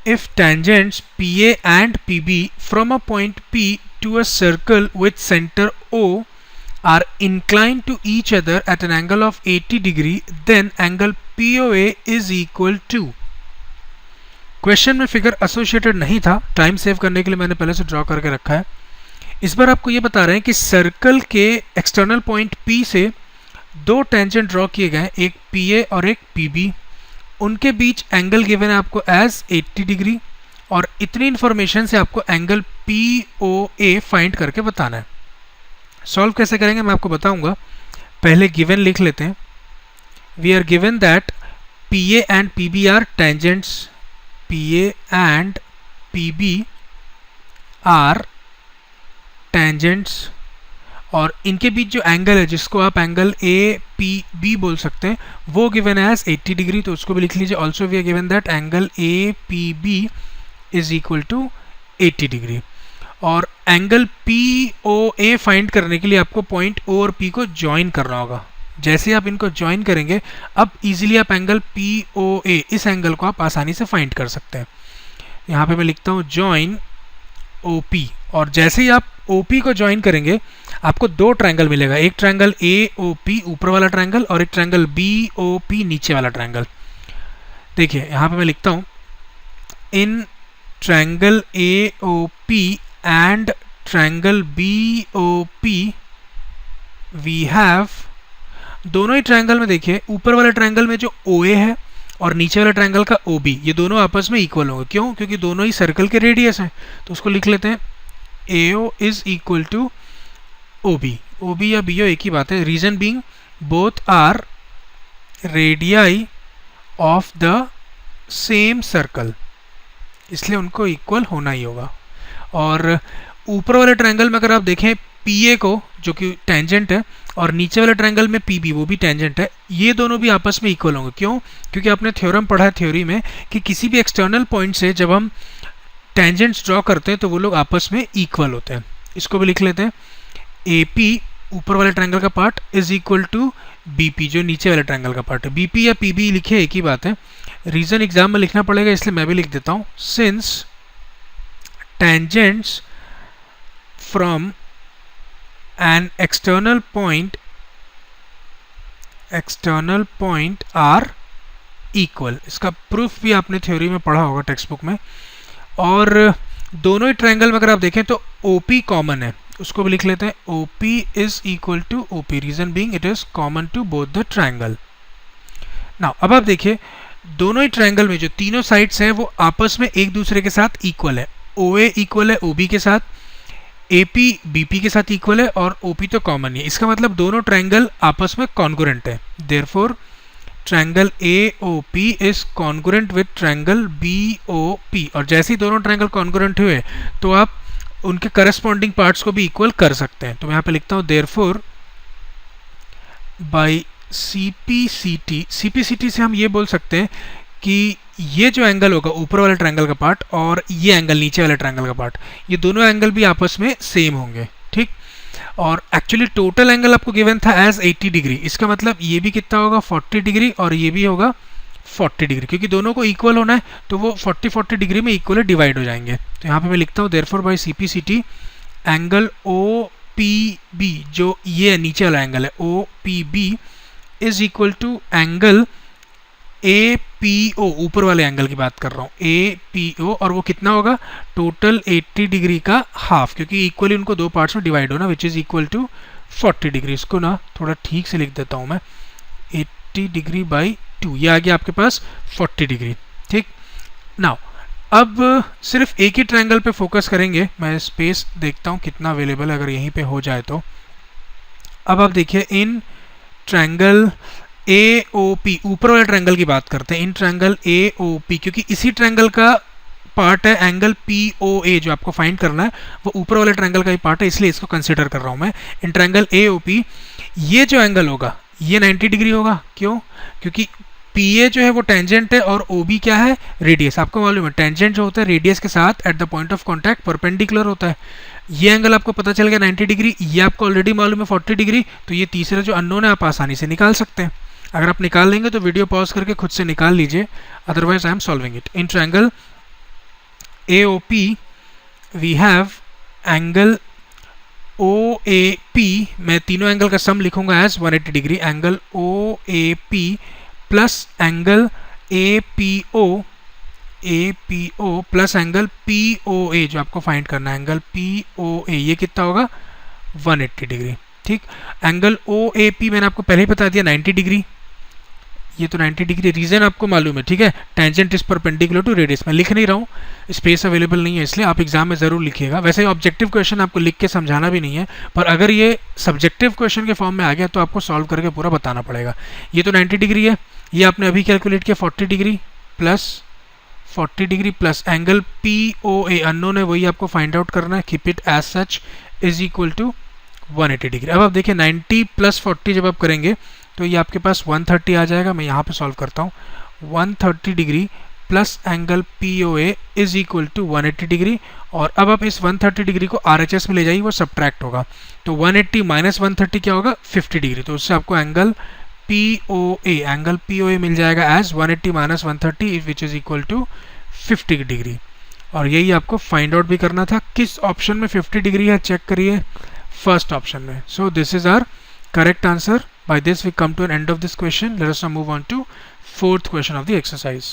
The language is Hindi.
if tangents PA and PB from a point P to a circle with center O are inclined to each other at an angle of 80 degree, then angle POA is equal to। Question में फिगर एसोसिएटेड नहीं था, टाइम सेव करने के लिए मैंने पहले से ड्रॉ करके रखा है। इस बार आपको ये बता रहे हैं कि सर्कल के एक्सटर्नल पॉइंट P से दो टेंजेंट ड्रॉ किए गए, एक PA और एक PB। उनके बीच एंगल गिवन है आपको एज 80 डिग्री, और इतनी इंफॉर्मेशन से आपको एंगल POA फाइंड करके बताना है। सॉल्व कैसे करेंगे मैं आपको बताऊंगा, पहले गिवन लिख लेते हैं। We are given that PA and PB are tangents, PA and PB are tangents, और इनके बीच जो एंगल है जिसको आप एंगल APB बोल सकते हैं वो गिवन है एज 80 डिग्री, तो उसको भी लिख लीजिए। Also we are given that angle APB is equal to 80 degree. और एंगल POA फाइंड करने के लिए आपको पॉइंट O और P को ज्वाइन करना होगा। जैसे आप इनको ज्वाइन करेंगे अब इजीली आप एंगल POA, इस एंगल को आप आसानी से फाइंड कर सकते हैं। यहाँ पे मैं लिखता हूँ ज्वाइन OP, और जैसे ही आप OP को ज्वाइन करेंगे आपको दो ट्रायंगल मिलेगा, एक ट्रायंगल AOP ऊपर वाला ट्रायंगल और एक ट्रायंगल BOP नीचे वाला ट्रायंगल। देखिए यहाँ पे मैं लिखता हूँ in triangle AOP and triangle BOP we have, दोनों ही ट्रायंगल में देखिए ऊपर वाले ट्रायंगल में जो OA है और नीचे वाला ट्रायंगल का OB, ये दोनों आपस में इक्वल होंगे। क्यों? क्योंकि दोनों ही सर्कल के रेडियस हैं। तो उसको लिख लेते हैं AO is equal to OB। OB या BO एक ही बात है। Reason being both are radii of the same circle, इसलिए उनको इक्वल होना ही होगा। और ऊपर वाले ट्रायंगल में अगर आप देखें PA को, जो कि टेंजेंट है, और नीचे वाले ट्रायंगल में PB, वो भी टेंजेंट है, ये दोनों भी आपस में इक्वल होंगे। क्यों? क्योंकि आपने थ्योरम पढ़ा है थ्योरी में कि किसी भी एक्सटर्नल पॉइंट से जब हम टेंजेंट्स ड्रॉ करते हैं तो वो लोग आपस में इक्वल होते हैं। इसको भी लिख लेते हैं AP ऊपर वाले ट्रायंगल का part is equal to BP जो नीचे वाले ट्रायंगल का पार्ट है। BP या PB लिखे एक ही बात है। रीजन एग्जाम में लिखना पड़ेगा इसलिए मैं भी लिख देता हूँ, since tangents from an external point are equal. इसका प्रूफ भी आपने थ्योरी में पढ़ा होगा टेक्स्ट बुक में। और दोनों ही ट्रायंगल में अगर आप देखें तो OP कॉमन है, उसको भी लिख लेते हैं OP is equal to OP, reason being it is common to both the triangle. Now अब आप देखिए दोनों ही ट्रायंगल में जो तीनों साइड्स हैं वो आपस में एक दूसरे के साथ इक्वल है। OA इक्वल है OB के साथ, AP BP के साथ इक्वल है, और OP तो कॉमन है। इसका मतलब दोनों ट्रायंगल आपस में कॉन्ग्रुएंट है। Therefore triangle AOP is congruent with triangle BOP, और जैसे ही दोनों ट्रायंगल कॉन्ग्रुएंट हुए तो आप उनके करस्पॉन्डिंग पार्ट्स को भी इक्वल कर सकते हैं। तो मैं यहाँ पे लिखता हूँ देयरफॉर बाय CPCT से हम ये बोल सकते हैं कि ये जो एंगल होगा ऊपर वाले ट्रायंगल का पार्ट और ये एंगल नीचे वाले ट्रायंगल का पार्ट, ये दोनों एंगल भी आपस में सेम होंगे। ठीक, और एक्चुअली टोटल एंगल आपको गिवन था एज 80 डिग्री। इसका मतलब ये भी कितना होगा 40 डिग्री और ये भी होगा 40 डिग्री, क्योंकि दोनों को इक्वल होना है तो वो 40 डिग्री में इक्वली डिवाइड हो जाएंगे। तो यहाँ पे मैं लिखता हूँ therefore by CPCT angle OPB, जो ये नीचे वाला एंगल है OPB is equal to angle APO, ऊपर वाले एंगल की बात कर रहा हूँ APO, और वो कितना होगा टोटल 80 डिग्री का हाफ, क्योंकि इक्वली उनको दो पार्ट्स में डिवाइड होना, which is equal to 40 degree. इसको ना थोड़ा ठीक से लिख देता हूँ मैं, 80 डिग्री बाई 2, ये आ गया आपके पास 40 डिग्री। ठीक, नाउ अब सिर्फ एक ही ट्रायंगल पे फोकस करेंगे। मैं स्पेस देखता हूँ कितना अवेलेबल है, अगर यहीं पे हो जाए तो। अब आप देखिए इन ट्रायंगल AOP, ऊपर वाले ट्रायंगल की बात करते हैं, इन ट्रायंगल AOP, क्योंकि इसी ट्रायंगल का पार्ट है एंगल POA, जो आपको फाइंड करना है वो ऊपर वाले ट्रायंगल का ही पार्ट है, इसलिए इसको कंसिडर कर रहा हूँ मैं। इन ट्रायंगल AOP ये जो एंगल होगा ये 90 डिग्री होगा। क्यों? क्योंकि PA जो है वो टेंजेंट है और OB क्या है रेडियस। आपको मालूम है टेंजेंट जो होता है रेडियस के साथ at the point of contact perpendicular होता है। ये एंगल आपको पता चल गया 90 डिग्री, ये आपको ऑलरेडी मालूम है 40 डिग्री, तो ये तीसरा जो अननोन है आप आसानी से निकाल सकते हैं। अगर आप निकाल लेंगे तो वीडियो पॉज करके खुद से निकाल लीजिए, otherwise I am solving it. In triangle AOP we have angle OAP, मैं तीनों एंगल का सम लिखूंगा as 180 degree, angle OAP plus angle APO plus angle POA जो आपको फाइंड करना है, एंगल POA ये कितना होगा 180 डिग्री। ठीक, एंगल OAP मैंने आपको पहले ही बता दिया 90 डिग्री, ये तो 90 डिग्री, रीजन आपको मालूम है। ठीक है, tangent is perpendicular to radius. मैं लिख नहीं रहा हूँ, स्पेस अवेलेबल नहीं है, इसलिए आप एग्जाम में जरूर लिखिएगा। वैसे ऑब्जेक्टिव क्वेश्चन आपको लिख के समझाना भी नहीं है, पर अगर ये सब्जेक्टिव क्वेश्चन के फॉर्म में आ गया तो आपको सॉल्व करके पूरा बताना पड़ेगा। ये तो 90 डिग्री है, ये आपने अभी कैलकुलेट किया 40 degree plus angle POA unknown है, वही आपको फाइंड आउट करना है। Keep it as such is equal to 180 degree. अब आप देखिए 90 प्लस 40 जब आप करेंगे तो ये आपके पास 130 आ जाएगा। मैं यहाँ पे सॉल्व करता हूँ, 130 degree plus angle POA is equal to 180 degree. और अब आप इस 130 डिग्री को RHS में ले जाइए, वो सब्ट्रैक्ट होगा, तो 180 माइनस 130 क्या होगा 50 डिग्री। तो उससे आपको एंगल POA मिल जाएगा as 180 minus 130 which is equal to 50 degree. और यही आपको फाइंड आउट भी करना था। किस ऑप्शन में 50 डिग्री है चेक करिए, फर्स्ट ऑप्शन में। So this is our correct answer. By this we come to an end of this question. Let us now move on to fourth question of the exercise.